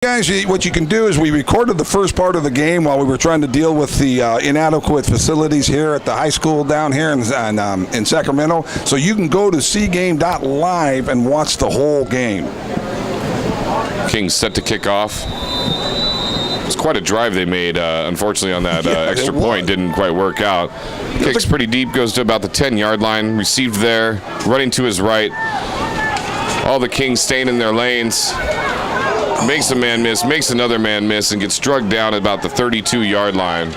Guys, what you can do is we recorded the first part of the game while we were trying to deal with the inadequate facilities here at the high school down here in Sacramento. So you can go to cgame.live and watch the whole game. Kings set to kick off. It's quite a drive they made. Unfortunately, on that extra point, didn't quite work out. Kicks pretty deep, goes to about the 10-yard line. Received there, running to his right. All the Kings staying in their lanes. Makes a man miss, makes another man miss, and gets drugged down at about the 32-yard line.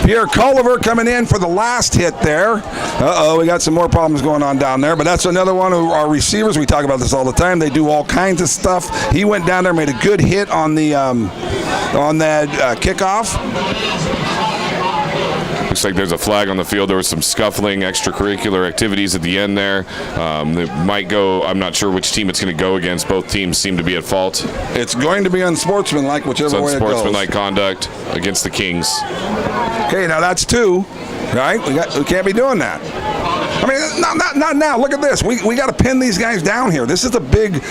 Pierre Culliver coming in for the last hit there. We got some more problems going on down there, but that's another one of our receivers. We talk about this all the time. They do all kinds of stuff. He went down there, made a good hit on the on that kickoff. Looks like there's a flag on the field. There was some scuffling, extracurricular activities at the end there. It might go, I'm not sure which team it's going to go against. Both teams seem to be at fault. It's going to be unsportsmanlike, whichever way it goes. Unsportsmanlike conduct against the Kings. Okay, now that's two, right? We can't be doing that. I mean, not now. Look at this. We got to pin these guys down here. This is a big,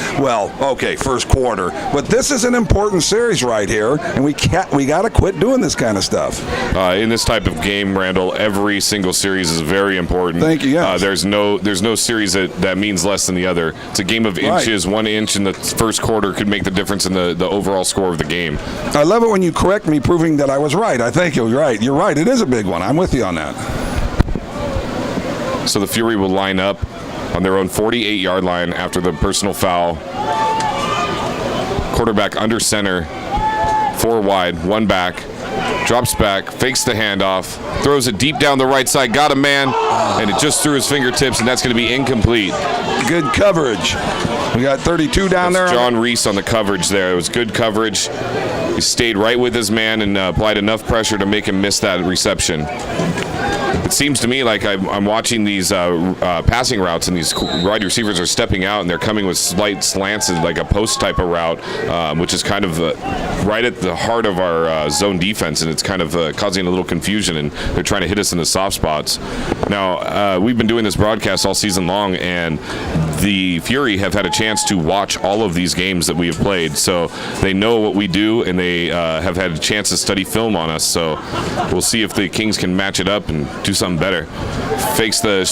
first quarter, but this is an important series right here, and we got to quit doing this kind of stuff. In this type of game, Randall, every single series is very important. Thank you. Yes. There's no series that means less than the other. It's a game of inches. Right. 1 inch in the first quarter could make the difference in the overall score of the game. I love it when you correct me, proving that I was right. I think you're right. You're right. It is a big one. I'm with you on that. So the Fury will line up on their own 48-yard line after the personal foul. Quarterback under center, 4 wide, 1 back, drops back, fakes the handoff, throws it deep down the right side, got a man, and it just threw his fingertips, and that's going to be incomplete. Good coverage. We got 32 down there. John Reese on the coverage there. It was good coverage. He stayed right with his man and applied enough pressure to make him miss that reception. It seems to me like I'm watching these passing routes, and these wide receivers are stepping out, and they're coming with slight slants, like a post type of route, which is kind of right at the heart of our zone defense, and it's kind of causing a little confusion, and they're trying to hit us in the soft spots. Now, we've been doing this broadcast all season long, and the Fury have had a chance to watch all of these games that we have played, so they know what we do, and they have had a chance to study film on us, so we'll see if the Kings can match it up and do something better. Fakes the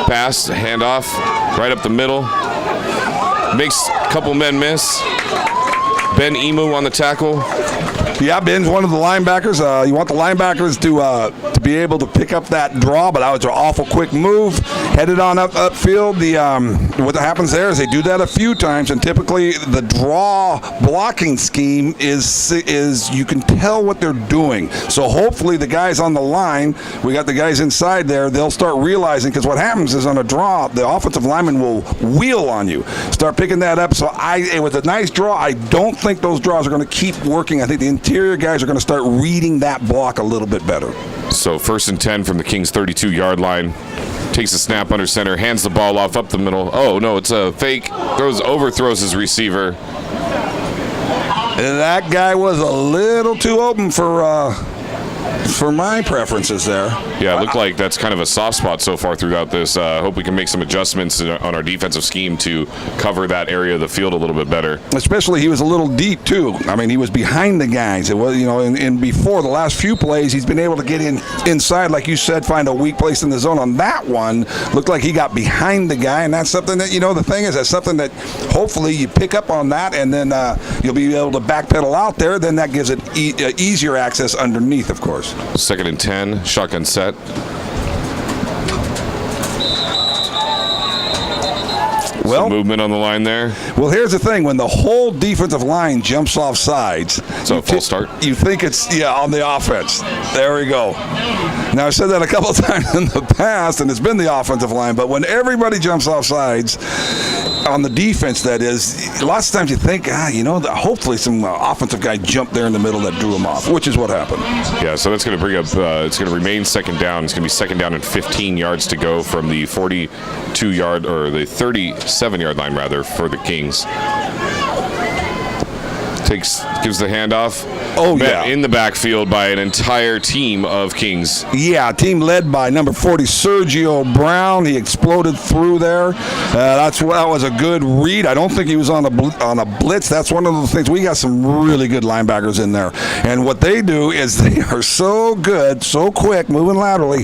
pass, handoff, right up the middle. Makes a couple men miss. Ben Emu on the tackle. Yeah, Ben's one of the linebackers. You want the linebackers to be able to pick up that draw, but that was an awful quick move. Headed on upfield. What happens there is they do that a few times, and typically the draw blocking scheme is you can tell what they're doing. So hopefully the guys on the line, we got the guys inside there, they'll start realizing, because what happens is on a draw, the offensive lineman will wheel on you. Start picking that up. So with a nice draw, I don't think those draws are going to keep working. I think the interior guys are going to start reading that block a little bit better. So 1st and 10 from the Kings' 32-yard line. Takes a snap under center, hands the ball off up the middle. Oh, no, it's a fake. Overthrows his receiver. And that guy was a little too open for my preferences there. Yeah, it looked like that's kind of a soft spot so far throughout this. Hope we can make some adjustments on our defensive scheme to cover that area of the field a little bit better. Especially he was a little deep too. I mean, he was behind the guys. It was, and before the last few plays, he's been able to get inside, like you said, find a weak place in the zone. On that one, looked like he got behind the guy, and that's something that, the thing is, that's something that hopefully you pick up on that, and then you'll be able to backpedal out there. Then that gives it easier access underneath, of course. 2nd and 10, shotgun set. Some movement on the line there. Well, here's the thing. When the whole defensive line jumps off sides, so full start. You think it's, on the offense. There we go. Now, I've said that a couple of times in the past, and it's been the offensive line, but when everybody jumps off sides, on the defense, that is, lots of times you think, hopefully some offensive guy jumped there in the middle that drew him off, which is what happened. Yeah, so that's going to bring up, it's going to remain 2nd down. It's going to be 2nd down and 15 yards to go from the 42-yard, or the 37-yard line, rather, for the Kings. Gives the handoff. Oh, yeah. In the backfield by an entire team of Kings. Yeah, team led by number 40, Sergio Brown. He exploded through there. That was a good read. I don't think he was on a blitz. That's one of the things. We got some really good linebackers in there. And what they do is they are so good, so quick, moving laterally.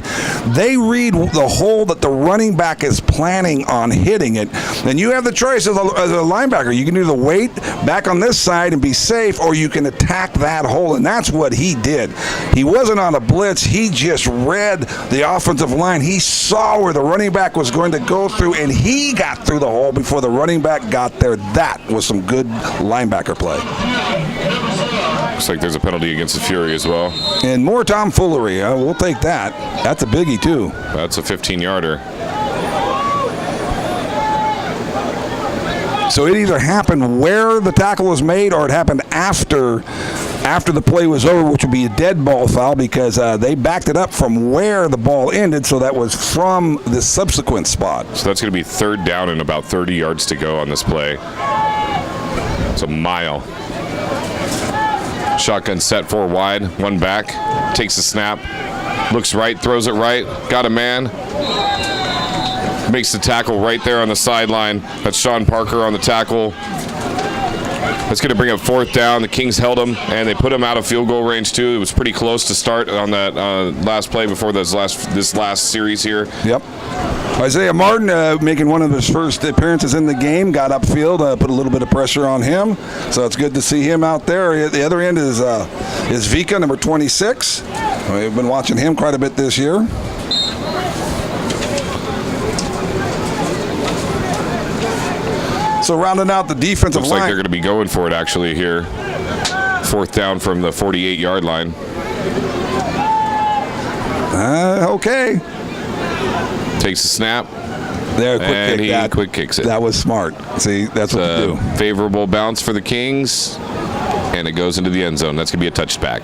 They read the hole that the running back is planning on hitting it. And you have the choice as a linebacker. You can either wait back on this side and be safe, or you can attack that hole, and that's what he did. He wasn't on a blitz. He just read the offensive line. He saw where the running back was going to go through, and he got through the hole before the running back got there. That was some good linebacker play. Looks like there's a penalty against the Fury as well. And more tomfoolery. We'll take that. That's a biggie, too. That's a 15-yarder. So it either happened where the tackle was made, or it happened after the play was over, which would be a dead ball foul, because they backed it up from where the ball ended, so that was from the subsequent spot. So that's going to be 3rd down and about 30 yards to go on this play. It's a mile. Shotgun set 4 wide, 1 back, takes the snap, looks right, throws it right, got a man. Makes the tackle right there on the sideline. That's Sean Parker on the tackle. That's going to bring up 4th down. The Kings held him, and they put him out of field goal range, too. It was pretty close to start on that last play before this last series here. Yep. Isaiah Martin making one of his first appearances in the game, got upfield, put a little bit of pressure on him. So it's good to see him out there. At the other end is Vika, number 26. We've been watching him quite a bit this year. So rounding out the defensive line. Looks like they're going to be going for it actually here. 4th down from the 48-yard line. Okay. Takes the snap. There, quick kicks it. That was smart. See, that's what you do. Favorable bounce for the Kings, and it goes into the end zone. That's going to be a touchback.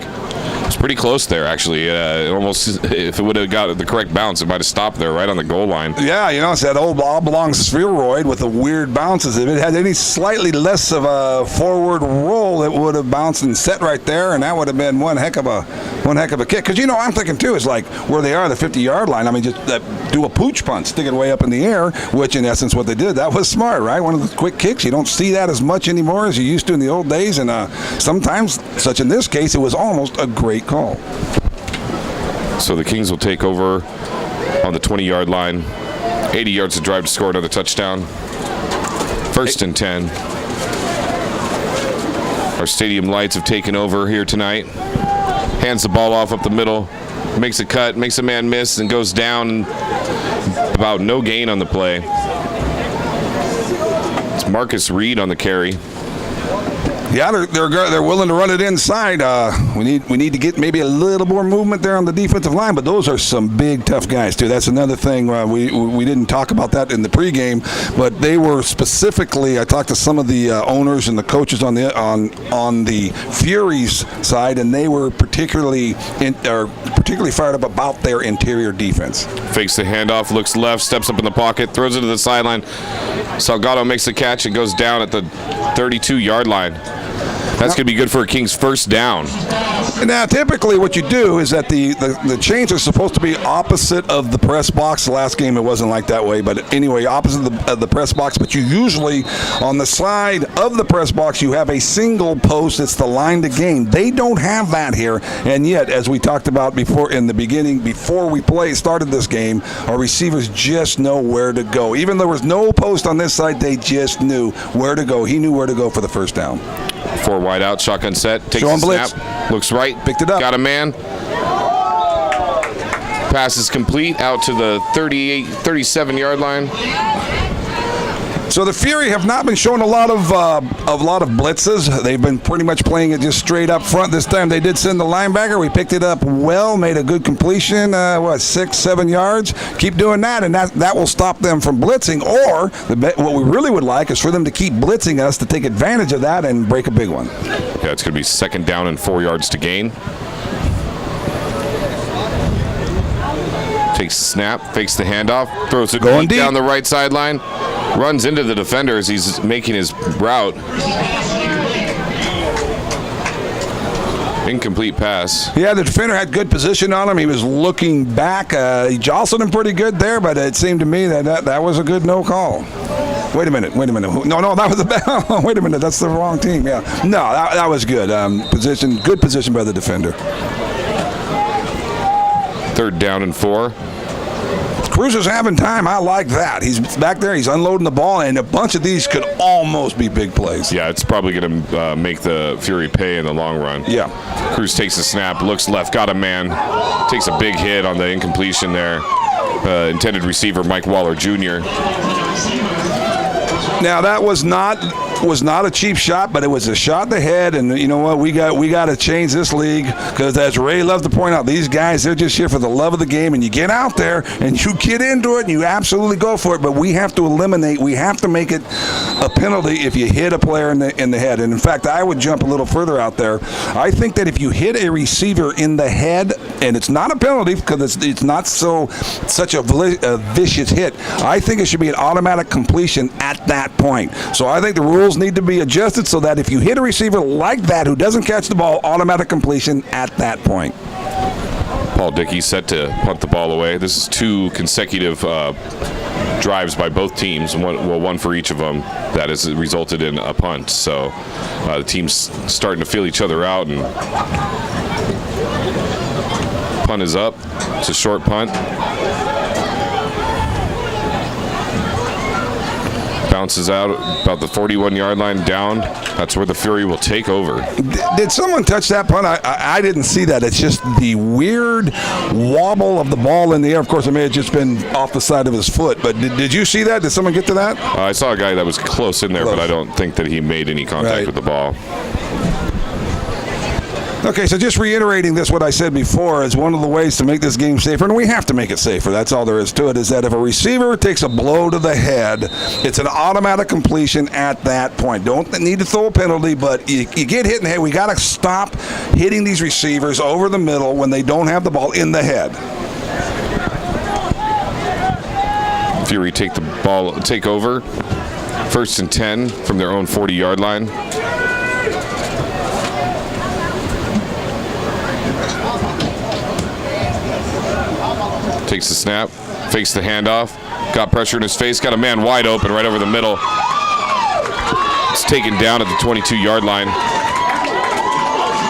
It's pretty close there, actually. Almost, if it would have got the correct bounce, it might have stopped there right on the goal line. Yeah, it's that old oblong spheroid with the weird bounces. If it had any slightly less of a forward roll, it would have bounced and set right there, and that would have been one heck of a kick. Because, I'm thinking, too, is like where they are, the 50-yard line. I mean, just do a pooch punt, stick it way up in the air, which, in essence, what they did. That was smart, right? One of the quick kicks. You don't see that as much anymore as you used to in the old days, and sometimes, such in this case, it was almost a great call. So the Kings will take over on the 20-yard line. 80 yards to drive to score another touchdown. 1st and 10. Our stadium lights have taken over here tonight. Hands the ball off up the middle. Makes a cut, makes a man miss, and goes down. About no gain on the play. It's Marcus Reed on the carry. Yeah, they're willing to run it inside. We need to get maybe a little more movement there on the defensive line, but those are some big, tough guys too. That's another thing. We didn't talk about that in the pregame, but they were specifically. I talked to some of the owners and the coaches on the Furies side, and they were particularly fired up about their interior defense. Fakes the handoff, looks left, steps up in the pocket, throws it to the sideline. Salgado makes the catch and goes down at the 32-yard line. That's going to be good for a Kings 1st down. Now, typically what you do is that the chains are supposed to be opposite of the press box. The last game it wasn't like that way, but anyway, opposite of the press box. But you usually, on the side of the press box, you have a single post. It's the line to gain. They don't have that here, and yet, as we talked about before in the beginning, before we started this game, our receivers just know where to go. Even though there was no post on this side, they just knew where to go. He knew where to go for the 1st down. 4 wide out, shotgun set, takes Showing the blitz. snap, looks right, Picked it up. Got a man. Pass is complete out to the 37-yard line. So the Fury have not been showing a lot of blitzes. They've been pretty much playing it just straight up front. This time they did send the linebacker. We picked it up well, made a good completion. 6-7 yards. Keep doing that, and that will stop them from blitzing. Or what we really would like is for them to keep blitzing us to take advantage of that and break a big one. Yeah, it's going to be 2nd down and 4 yards to gain. Takes the snap, fakes the handoff, throws it Going deep down the right sideline, runs into the defender as he's making his route. Incomplete pass. Yeah, the defender had good position on him. He was looking back. He jostled him pretty good there, but it seemed to me that was a good no call. Wait a minute. No, that was a bad. Wait a minute, that's the wrong team. Yeah, no, that was good. Good position by the defender. 3rd down and 4. Cruz is having time. I like that. He's back there. He's unloading the ball, and a bunch of these could almost be big plays. Yeah, it's probably going to make the Fury pay in the long run. Yeah. Cruz takes a snap, looks left, got a man, takes a big hit on the incompletion there. Intended receiver Mike Waller Jr. Now that was not a cheap shot, but it was a shot in the head. And you know what? We got to change this league, because as Ray loves to point out, these guys, they're just here for the love of the game. And you get out there and you get into it and you absolutely go for it. But we have to eliminate. We have to make it a penalty if you hit a player in the head. And in fact, I would jump a little further out there. I think that if you hit a receiver in the head, and it's not a penalty because it's not such a vicious hit, I think it should be an automatic completion at that point. So I think the rules need to be adjusted so that if you hit a receiver like that who doesn't catch the ball, automatic completion at that point. Paul Dickey set to punt the ball away. This is 2 consecutive drives by both teams, one for each of them, that has resulted in a punt. So the team's starting to feel each other out, and punt is up. It's a short punt. Bounces out about the 41-yard line down. That's where the Fury will take over. Did someone touch that punt? I didn't see that. It's just the weird wobble of the ball in the air. Of course, it may have just been off the side of his foot. But did you see that? Did someone get to that? I saw a guy that was close in there, but I don't think that he made any contact with the ball. Okay, so just reiterating what I said before, is one of the ways to make this game safer, and we have to make it safer, that's all there is to it, is that if a receiver takes a blow to the head, it's an automatic completion at that point. Don't need to throw a penalty, but you get hit in the head. We got to stop hitting these receivers over the middle when they don't have the ball in the head. Fury take over. 1st and 10 from their own 40-yard line. Takes the snap, fakes the handoff, got pressure in his face, got a man wide open right over the middle. It's taken down at the 22-yard line.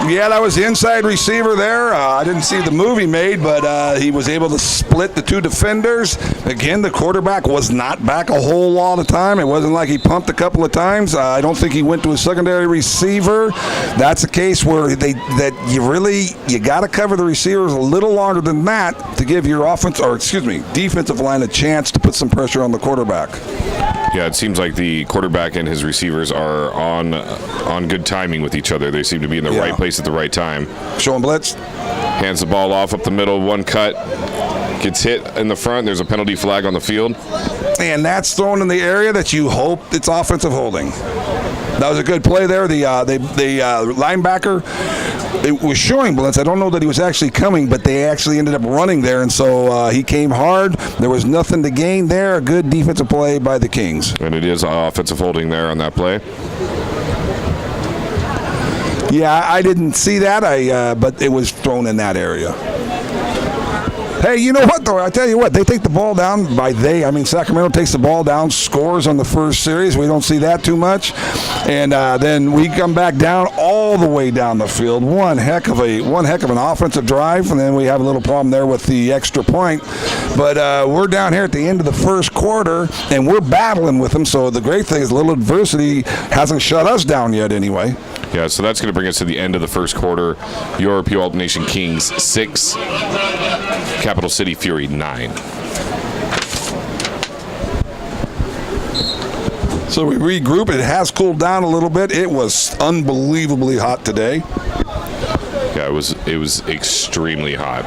Yeah, that was the inside receiver there. I didn't see the move he made, but he was able to split the 2 defenders. Again, the quarterback was not back a whole lot of time. It wasn't like he pumped a couple of times. I don't think he went to a secondary receiver. That's a case where you got to cover the receivers a little longer than that to give your defensive line a chance to put some pressure on the quarterback. Yeah, it seems like the quarterback and his receivers are on good timing with each other. They seem to be in the right place at the right time. Showing blitz. Hands the ball off up the middle, one cut. Gets hit in the front. There's a penalty flag on the field. And that's thrown in the area that you hope it's offensive holding. That was a good play there. The linebacker, it was showing blitz. I don't know that he was actually coming, but they actually ended up running there, and so he came hard. There was nothing to gain there. A good defensive play by the Kings. And it is offensive holding there on that play. Yeah, I didn't see that, but it was thrown in that area. Hey, you know what, though? I tell you what, they take the ball down. Sacramento takes the ball down, scores on the first series. We don't see that too much. And then we come back down all the way down the field. One heck of an offensive drive, and then we have a little problem there with the extra point. But we're down here at the end of the first quarter, and we're battling with them. So the great thing is a little adversity hasn't shut us down yet anyway. Yeah, so that's going to bring us to the end of the first quarter. Your Puyallup Nation Kings 6, Capital City Fury 9. So we regroup. It has cooled down a little bit. It was unbelievably hot today. Yeah, it was extremely hot.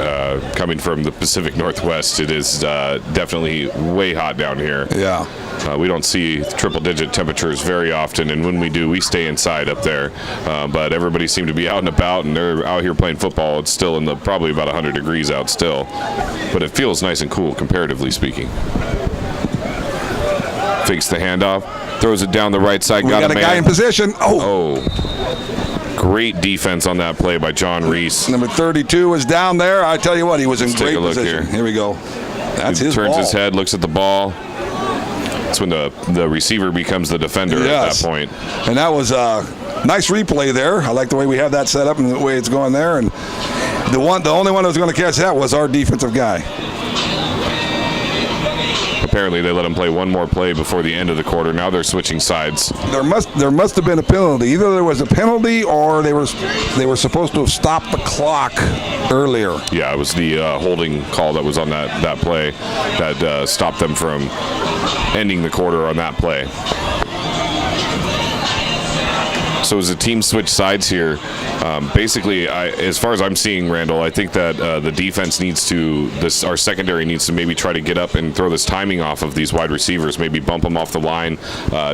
Coming from the Pacific Northwest, it is definitely way hot down here. Yeah. We don't see triple-digit temperatures very often, and when we do, we stay inside up there. But everybody seemed to be out and about, and they're out here playing football. It's still in the probably about 100 degrees out still, but it feels nice and cool, comparatively speaking. Fakes the handoff, throws it down the right side. We got a guy in position. Oh. Great defense on that play by John Reese. Number 32 was down there. I tell you what, he was in Let's great take a look position. Here we go. That's He his turns ball. his head, looks at the ball. That's when the receiver becomes the defender at that point. And that was a nice replay there. I like the way we have that set up and the way it's going there. And the only one that was going to catch that was our defensive guy. Apparently, they let him play one more play before the end of the quarter. Now they're switching sides. There must have been a penalty. Either there was a penalty or they were supposed to have stopped the clock earlier. Yeah, it was the holding call that was on that play that stopped them from ending the quarter on that play. So as the team switch sides here, basically, as far as I'm seeing, Randall, I think that the defense needs to, our secondary needs to maybe try to get up and throw this timing off of these wide receivers, maybe bump them off the line,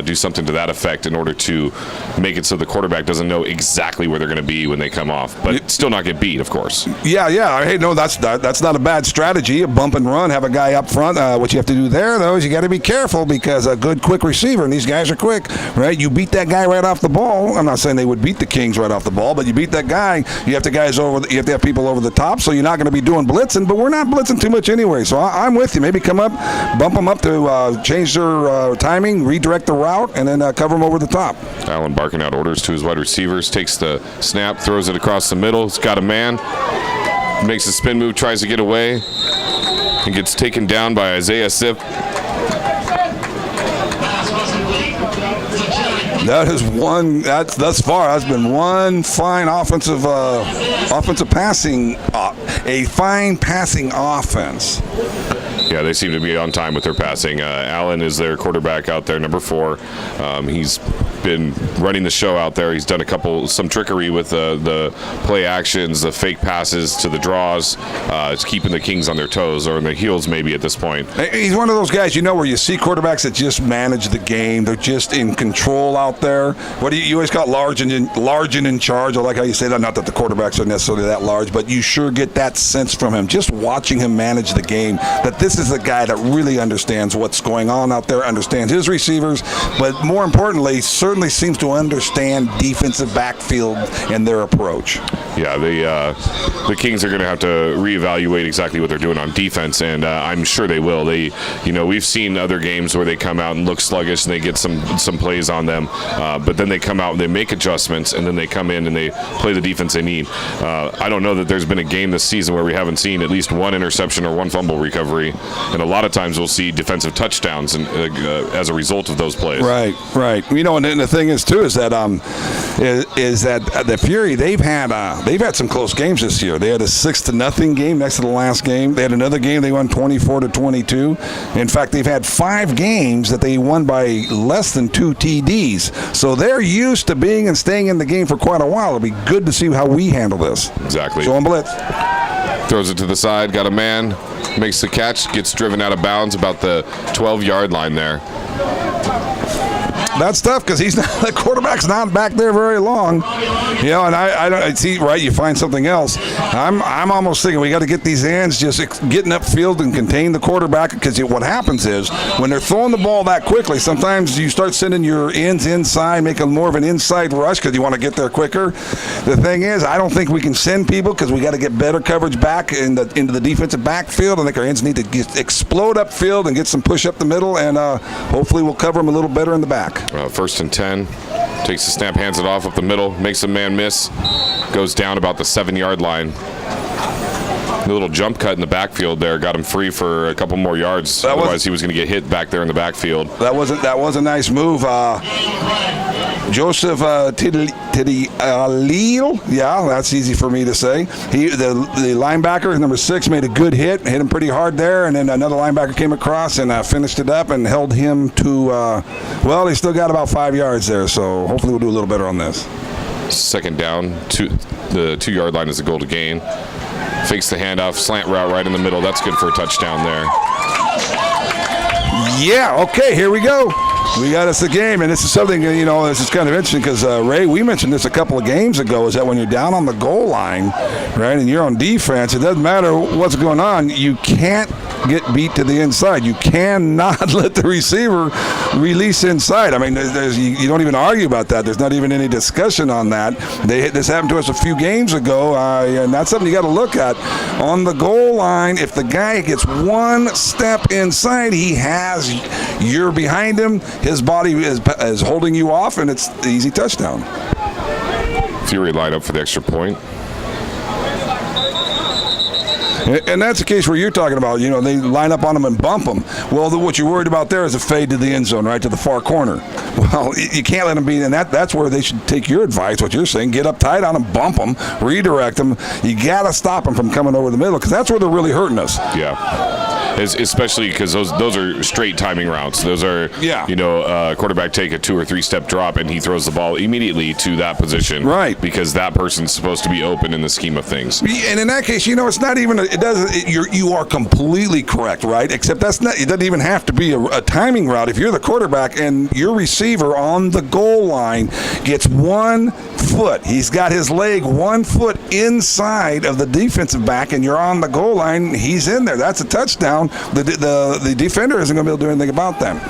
do something to that effect in order to make it so the quarterback doesn't know exactly where they're going to be when they come off, but still not get beat, of course. Yeah. Hey, no, that's not a bad strategy. A bump and run, have a guy up front. What you have to do there, though, is you got to be careful because a good quick receiver, and these guys are quick, right? You beat that guy right off the ball. I'm not saying they would beat the Kings right off the ball, but you beat that guy, you have to have people over the top, so you're not going to be doing blitzing, but we're not blitzing too much anyway. So I'm with you. Maybe come up, bump them up to change their timing, redirect the route, and then cover them over the top. Allen barking out orders to his wide receivers, takes the snap, throws it across the middle. He's got a man, makes a spin move, tries to get away, and gets taken down by Isaiah Sip. That is one. Thus far has been one fine offensive passing, a fine passing offense. Yeah, they seem to be on time with their passing. Allen is their quarterback out there, number 4. He's been running the show out there. He's done some trickery with the play actions, the fake passes to the draws. It's keeping the Kings on their toes, or on their heels maybe at this point. He's one of those guys, where you see quarterbacks that just manage the game. They're just in control out there. What do you always call it? Large and in charge. I like how you say that. Not that the quarterbacks are necessarily that large, but you sure get that sense from him. Just watching him manage the game, that this is a guy that really understands what's going on out there, understands his receivers, but more importantly, certainly seems to understand defensive backfield and their approach. Yeah, the Kings are going to have to reevaluate exactly what they're doing on defense, and I'm sure they will. We've seen other games where they come out and look sluggish, and they get some plays on them, but then they come out and they make adjustments, and then they come in and they play the defense they need. I don't know that there's been a game this season where we haven't seen at least one interception or one fumble recovery, and a lot of times we'll see defensive touchdowns as a result of those plays. Right. And the thing is too is that the Fury they've had some close games this year. They had a 6-0 game next to the last game. They had another game they won 24-22. In fact, they've had 5 games that they won by less than 2 TDs. So they're used to being and staying in the game for quite a while. It'll be good to see how we handle this. Exactly. So on blitz. Throws it to the side, got a man, makes the catch, gets driven out of bounds about the 12-yard line there. That's tough because the quarterback's not back there very long, and I don't see right. You find something else. I'm almost thinking we got to get these hands just getting upfield and contain the quarterback, because what happens is when they're throwing the ball that quickly, sometimes you start sending your ends inside, making more of an inside rush because you want to get there quicker. The thing is, I don't think we can send people because we got to get better coverage back into the defensive backfield. I think our ends need to explode upfield and get some push up the middle, and hopefully we'll cover them a little better in the back. 1st and 10, takes the snap, hands it off up the middle, makes a man miss, goes down about the 7-yard line. A little jump cut in the backfield there got him free for a couple more yards. Otherwise, he was going to get hit back there in the backfield. That was a nice move. Joseph Tidalil, yeah, that's easy for me to say. The linebacker, number 6, made a good hit him pretty hard there, and then another linebacker came across and finished it up and held him to, he still got about 5 yards there, so hopefully we'll do a little better on this. 2nd down, the 2-yard line is the goal to gain. Fakes the handoff, slant route right in the middle. That's good for a touchdown there. Yeah, okay, here we go. We got us a game, and this is something, this is kind of interesting because, Ray, we mentioned this a couple of games ago, is that when you're down on the goal line, right, and you're on defense, it doesn't matter what's going on, you can't get beat to the inside. You cannot let the receiver release inside. I mean, you don't even argue about that. There's not even any discussion on that. This happened to us a few games ago, and that's something you got to look at. On the goal line, if the guy gets one step inside, you're behind him, his body is holding you off, and it's the easy touchdown. Fury line up for the extra point. And that's the case where you're talking about, they line up on them and bump them. Well, what you're worried about there is a fade to the end zone, right, to the far corner. Well, you can't let them be, and that's where they should take your advice, what you're saying. Get up tight on them, bump them, redirect them. You got to stop them from coming over the middle because that's where they're really hurting us. Yeah. Especially because those are straight timing routes. Those are, quarterback take a 2 or 3 step drop and he throws the ball immediately to that position. Right. Because that person's supposed to be open in the scheme of things. And in that case, it's not even, you are completely correct, right? Except it doesn't even have to be a timing route. If you're the quarterback and your receiver on the goal line gets 1 foot, he's got his leg 1 foot inside of the defensive back and you're on the goal line, he's in there. That's a touchdown. The defender isn't going to be able to do anything about that.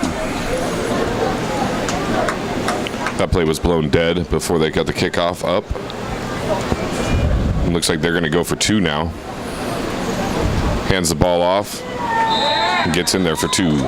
That play was blown dead before they got the kickoff up. It looks like they're going to go for 2 now. Hands the ball off and gets in there for 2.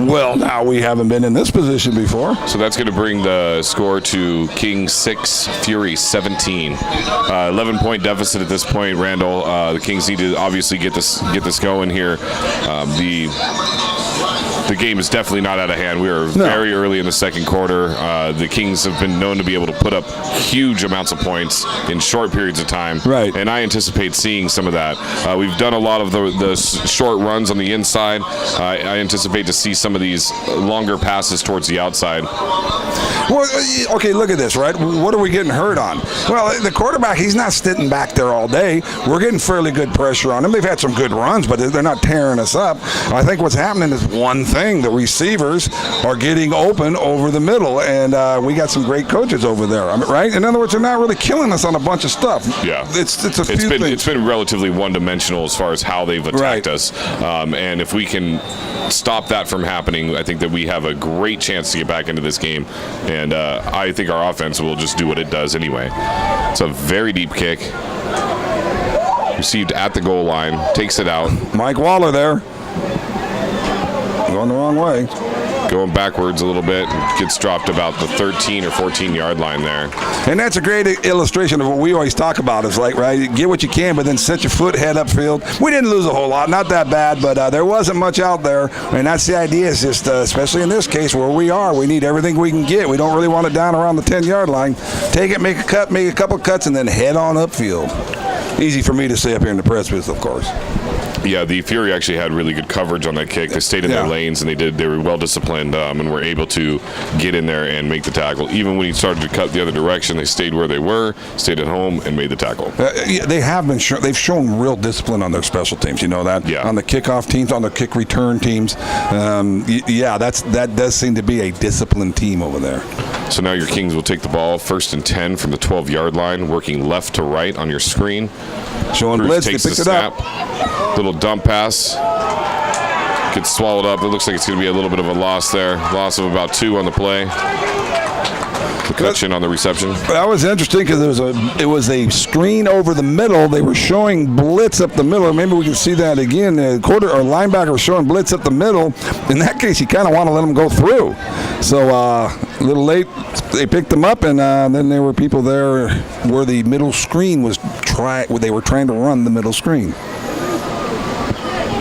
Well, now we haven't been in this position before. So that's going to bring the score to Kings 6, Fury 17. 11-point deficit at this point, Randall. The Kings need to obviously get this going here. The game is definitely not out of hand. We are very early in the second quarter. The Kings have been known to be able to put up huge amounts of points in short periods of time. Right. And I anticipate seeing some of that. We've done a lot of the short runs on the inside. I anticipate to see some of these longer passes towards the outside. Well, okay, look at this, right? What are we getting hurt on? Well, the quarterback, he's not sitting back there all day. We're getting fairly good pressure on him. They've had some good runs, but they're not tearing us up. I think what's happening is one thing. The receivers are getting open over the middle, and we got some great coaches over there, right? In other words, they're not really killing us on a bunch of stuff. Yeah. It's a few things. It's been relatively one-dimensional as far as how they've attacked us. And if we can stop that from happening, I think that we have a great chance to get back into this game. And I think our offense will just do what it does anyway. It's a very deep kick. Received at the goal line. Takes it out. Mike Waller there. Going the wrong way. Going backwards a little bit. Gets dropped about the 13 or 14-yard line there. And that's a great illustration of what we always talk about. Is like, right, get what you can, but then set your foot, head upfield. We didn't lose a whole lot. Not that bad, but there wasn't much out there. And that's the idea, is just, especially in this case where we are, we need everything we can get. We don't really want it down around the 10-yard line. Take it, make a cut, make a couple cuts, and then head on upfield. Easy for me to say up here in the press booth, of course. Yeah, the Fury actually had really good coverage on that kick. They stayed in their lanes, and they were well disciplined, and were able to get in there and make the tackle. Even when he started to cut the other direction, they stayed where they were, stayed at home, and made the tackle. They have been. They've shown real discipline on their special teams. You know that. Yeah. On the kickoff teams, on the kick return teams. That does seem to be a disciplined team over there. So now your Kings will take the ball 1st and 10 from the 12-yard line, working left to right on your screen. Showing Bruce blitz, takes they picked the it snap. up. Little dump pass. Gets swallowed up. It looks like it's going to be a little bit of a loss there. Loss of about 2 on the play. McCutcheon on the reception. That was interesting because it was a screen over the middle. They were showing blitz up the middle. Maybe we can see that again. The linebacker was showing blitz up the middle. In that case, you kind of want to let them go through. So a little late, they picked them up, and then there were people there where the middle screen was they were trying to run the middle screen.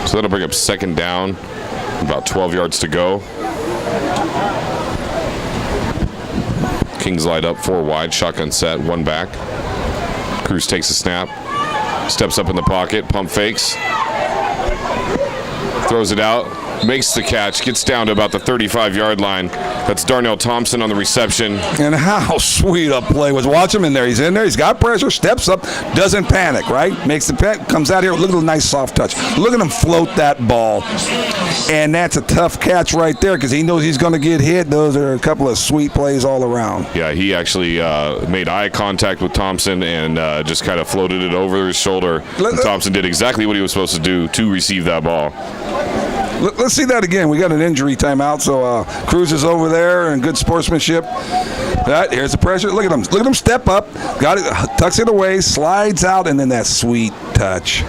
So that'll bring up 2nd down, about 12 yards to go. Kings light up 4 wide, shotgun set, 1 back. Cruz takes a snap, steps up in the pocket, pump fakes, throws it out. makes the catch, gets down to about the 35-yard line. That's Darnell Thompson on the reception. And how sweet a play was. Watch him in there. He's in there. He's got pressure. Steps up. Doesn't panic, right? Makes the panic. Comes out here. Look at the nice soft touch. Look at him float that ball. And that's a tough catch right there because he knows he's going to get hit. Those are a couple of sweet plays all around. Yeah, he actually made eye contact with Thompson and just kind of floated it over his shoulder. And Thompson did exactly what he was supposed to do to receive that ball. Let's see that again. We got an injury timeout, so Cruz is over there and good sportsmanship. Here's the pressure. Look at him step up. Got it. Tucks it away. Slides out, and then that sweet touch.